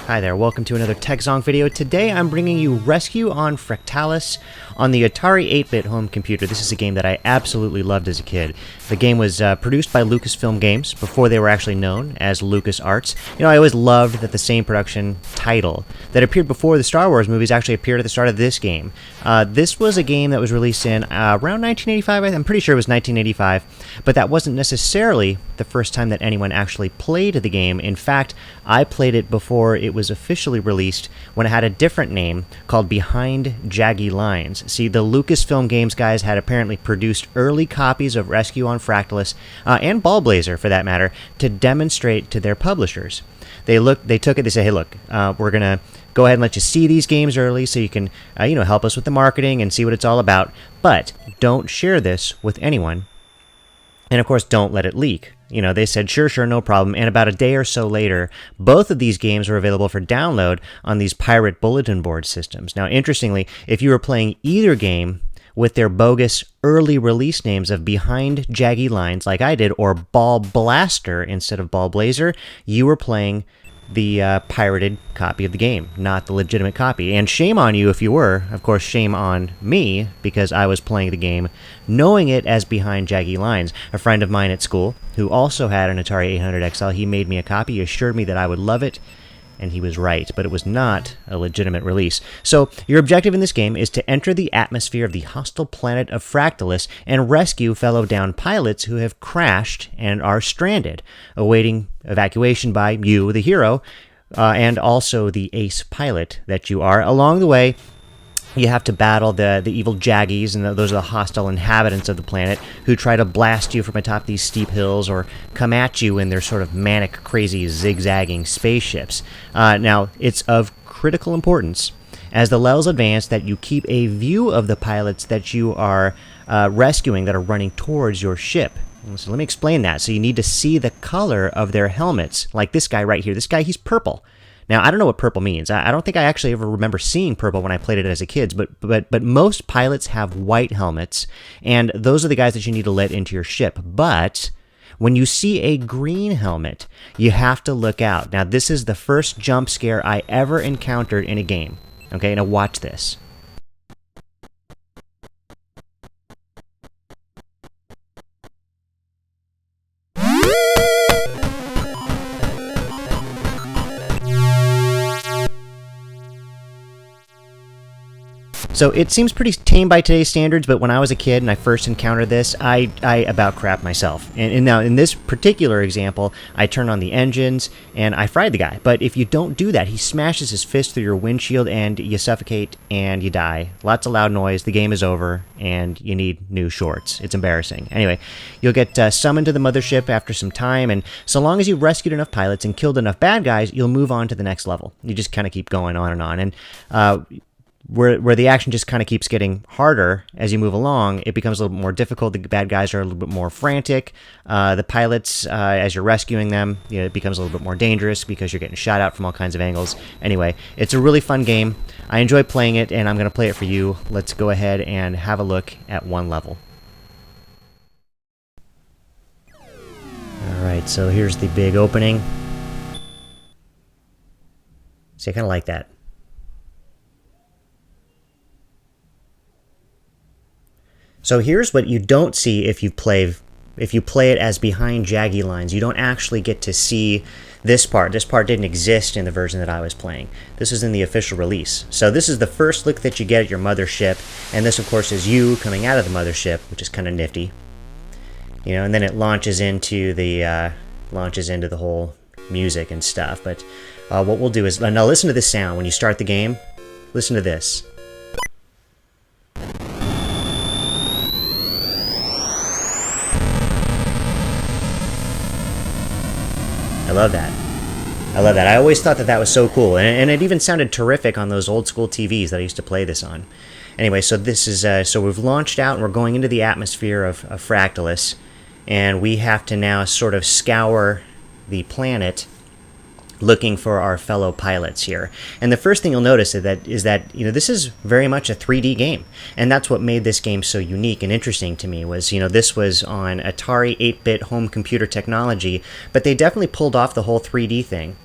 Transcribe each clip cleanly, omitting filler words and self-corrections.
Hi there, welcome to another TechZong video. Today I'm bringing you Rescue on Fractalus on the Atari 8-bit home computer. This is a game that I absolutely loved as a kid. The game was produced by Lucasfilm Games before they were actually known as LucasArts. You know, I always loved that the same production title that appeared before the Star Wars movies actually appeared at the start of this game. This was a game that was released in around 1985, I'm pretty sure it was 1985, but that wasn't necessarily the first time that anyone actually played the game. In fact, I played it before it was officially released when it had a different name called Behind Jaggy Lines. See, the Lucasfilm Games guys had apparently produced early copies of Rescue on Fractalus, and Ball Blazer for that matter, to demonstrate to their publishers. They took it, they said, hey look, we're gonna go ahead and let you see these games early so you can, help us with the marketing and see what it's all about, but don't share this with anyone. And of course, don't let it leak. You know, they said, sure, no problem. And about a day or so later, both of these games were available for download on these pirate bulletin board systems. Now, interestingly, if you were playing either game with their bogus early release names of Behind Jaggy Lines, like I did, or Ball Blaster instead of Ball Blazer, you were playing the pirated copy of the game, not the legitimate copy. And shame on you if you were. Of course, shame on me, because I was playing the game knowing it as Behind Jaggy Lines. A friend of mine at school, who also had an Atari 800 XL, he made me a copy, he assured me that I would love it, and he was right, but it was not a legitimate release. So, your objective in this game is to enter the atmosphere of the hostile planet of Fractalus and rescue fellow downed pilots who have crashed and are stranded, awaiting evacuation by you, the hero, and also the ace pilot that you are. Along the way, you have to battle the evil Jaggies, and those are the hostile inhabitants of the planet who try to blast you from atop these steep hills or come at you in their sort of manic, crazy, zigzagging spaceships. Now, it's of critical importance as the levels advance that you keep a view of the pilots that you are rescuing that are running towards your ship. So let me explain that. So you need to see the color of their helmets, like this guy right here. This guy, he's purple. Now, I don't know what purple means. I don't think I actually ever remember seeing purple when I played it as a kid, but most pilots have white helmets, and those are the guys that you need to let into your ship. But when you see a green helmet, you have to look out. Now, this is the first jump scare I ever encountered in a game. Okay, now watch this. So it seems pretty tame by today's standards, but when I was a kid and I first encountered this, I about crapped myself. And now in this particular example, I turned on the engines and I fried the guy. But if you don't do that, he smashes his fist through your windshield and you suffocate and you die. Lots of loud noise, the game is over, and you need new shorts. It's embarrassing. Anyway, you'll get summoned to the mothership after some time, and so long as you've rescued enough pilots and killed enough bad guys, you'll move on to the next level. You just kind of keep going on and on. And where the action just kind of keeps getting harder as you move along, it becomes a little bit more difficult. The bad guys are a little bit more frantic. The pilots, as you're rescuing them, it becomes a little bit more dangerous because you're getting shot out from all kinds of angles. Anyway, it's a really fun game. I enjoy playing it, and I'm going to play it for you. Let's go ahead and have a look at one level. Alright, so here's the big opening. See, I kind of like that. So here's what you don't see if you play it as Behind Jaggy Lines. You don't actually get to see this part. This part didn't exist in the version that I was playing. This is in the official release. So this is the first look that you get at your mothership, and this of course is you coming out of the mothership, which is kind of nifty. And then it launches into the whole music and stuff. But what we'll do is now listen to this sound when you start the game. Listen to this. I love that. I love that. I always thought that was so cool, and it even sounded terrific on those old school TVs that I used to play this on. Anyway, so this is so we've launched out and we're going into the atmosphere of Fractalus, and we have to now sort of scour the planet looking for our fellow pilots here. And the first thing you'll notice is that this is very much a 3D game, and that's what made this game so unique and interesting to me. Was this was on Atari 8-bit home computer technology, but they definitely pulled off the whole 3D thing.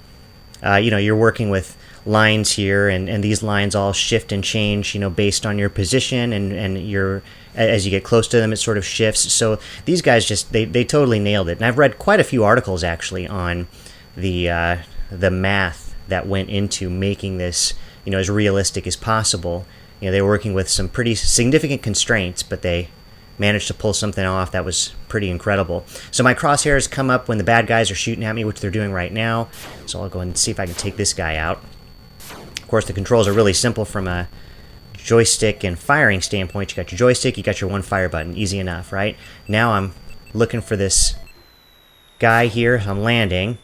You know, you're working with lines here, and these lines all shift and change, you know, based on your position, and your, as you get close to them, it sort of shifts. So these guys just, they totally nailed it. And I've read quite a few articles, actually, on the math that went into making this, you know, as realistic as possible. You know, they were working with some pretty significant constraints, but they managed to pull something off that was pretty incredible. So my crosshairs come up when the bad guys are shooting at me, which they're doing right now. So I'll go and see if I can take this guy out. Of course, the controls are really simple from a joystick and firing standpoint. You got your joystick, you got your one fire button. Easy enough, right? Now I'm looking for this guy here. I'm landing,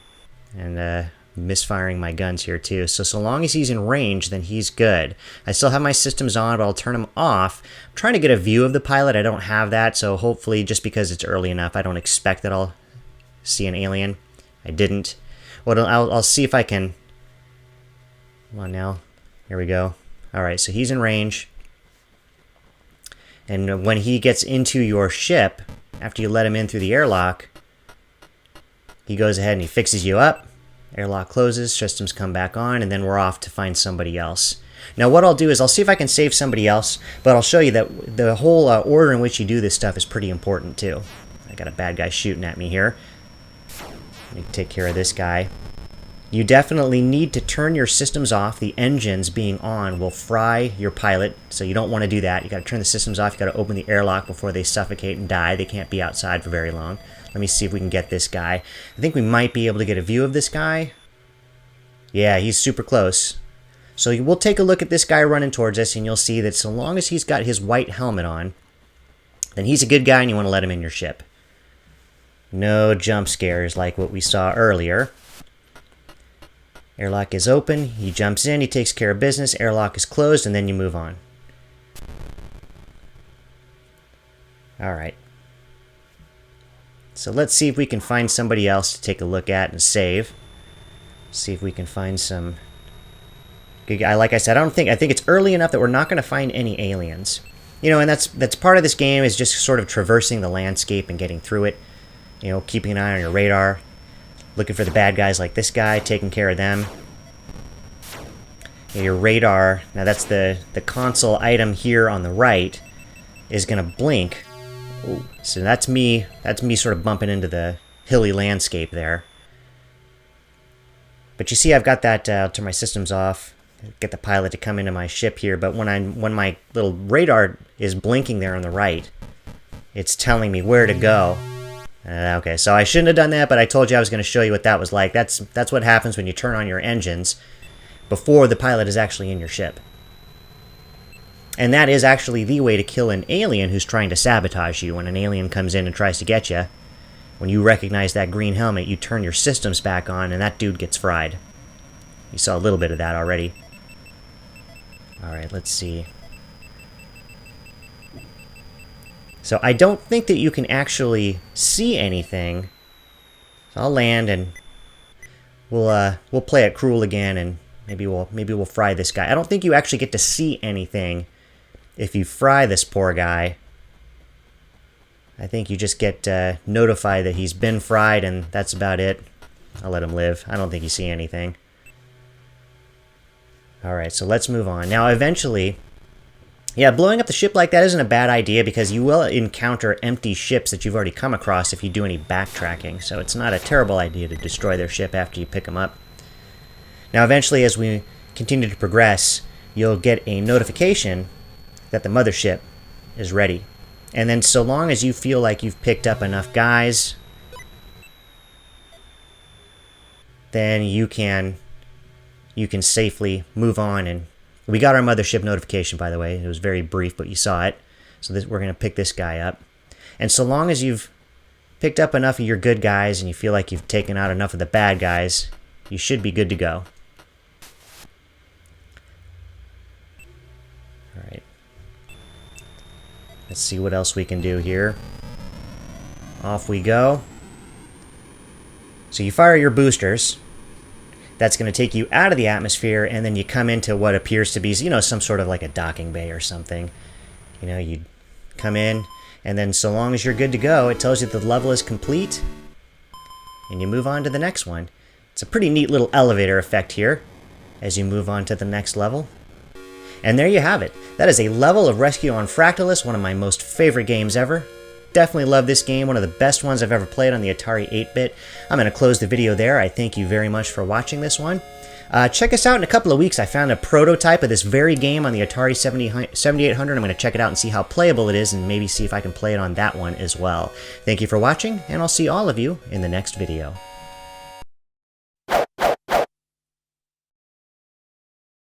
and misfiring my guns here too. So long as he's in range, then he's good. I still have my systems on, but I'll turn them off. I'm trying to get a view of the pilot. I don't have that, so hopefully, just because it's early enough, I don't expect that I'll see an alien. I didn't. Well, I'll see if I can. Come on now. Here we go. Alright, so he's in range. And when he gets into your ship, after you let him in through the airlock, he goes ahead and he fixes you up. Airlock closes, systems come back on, and then we're off to find somebody else. Now what I'll do is I'll see if I can save somebody else, but I'll show you that the whole order in which you do this stuff is pretty important too. I got a bad guy shooting at me here. Let me take care of this guy. You definitely need to turn your systems off. The engines being on will fry your pilot, so you don't want to do that. You got to turn the systems off. You got to open the airlock before they suffocate and die. They can't be outside for very long. Let me see if we can get this guy. I think we might be able to get a view of this guy. Yeah, he's super close. So we'll take a look at this guy running towards us, and you'll see that so long as he's got his white helmet on, then he's a good guy and you want to let him in your ship. No jump scares like what we saw earlier. Airlock is open, he jumps in, he takes care of business, airlock is closed, and then you move on. Alright. So let's see if we can find somebody else to take a look at and save. See if we can find some good guy. Like I said, I think it's early enough that we're not going to find any aliens. You know, and that's part of this game, is just sort of traversing the landscape and getting through it. You know, keeping an eye on your radar. Looking for the bad guys like this guy, taking care of them. Your radar, now that's the console item here on the right, is going to blink. Ooh, so that's me sort of bumping into the hilly landscape there. But you see I've got that, I'll turn my systems off, get the pilot to come into my ship here, but when my little radar is blinking there on the right, it's telling me where to go. Okay, so I shouldn't have done that, but I told you I was going to show you what that was like. That's what happens when you turn on your engines before the pilot is actually in your ship. And that is actually the way to kill an alien who's trying to sabotage you. When an alien comes in and tries to get you, when you recognize that green helmet, you turn your systems back on, and that dude gets fried. You saw a little bit of that already. Alright, let's see. So I don't think that you can actually see anything. So I'll land and we'll play it cruel again, and maybe we'll fry this guy. I don't think you actually get to see anything if you fry this poor guy. I think you just get notified that he's been fried, and that's about it. I'll let him live. I don't think you see anything. Alright, so let's move on. Now eventually, yeah, blowing up the ship like that isn't a bad idea, because you will encounter empty ships that you've already come across if you do any backtracking, so it's not a terrible idea to destroy their ship after you pick them up. Now eventually, as we continue to progress, you'll get a notification that the mothership is ready. And then so long as you feel like you've picked up enough guys, then you can safely move on. And we got our mothership notification, by the way. It was very brief, but you saw it. So we're going to pick this guy up. And so long as you've picked up enough of your good guys and you feel like you've taken out enough of the bad guys, you should be good to go. Alright. Let's see what else we can do here. Off we go. So you fire your boosters. That's going to take you out of the atmosphere, and then you come into what appears to be, you know, some sort of like a docking bay or something. You know, you come in, and then so long as you're good to go, it tells you the level is complete, and you move on to the next one. It's a pretty neat little elevator effect here as you move on to the next level. And there you have it. That is a level of Rescue on Fractalus, one of my most favorite games ever. Definitely love this game, one of the best ones I've ever played on the Atari 8-bit. I'm going to close the video there. I thank you very much for watching this one. Check us out in a couple of weeks. I found a prototype of this very game on the Atari 7800. I'm going to check it out and see how playable it is and maybe see if I can play it on that one as well. Thank you for watching, and I'll see all of you in the next video.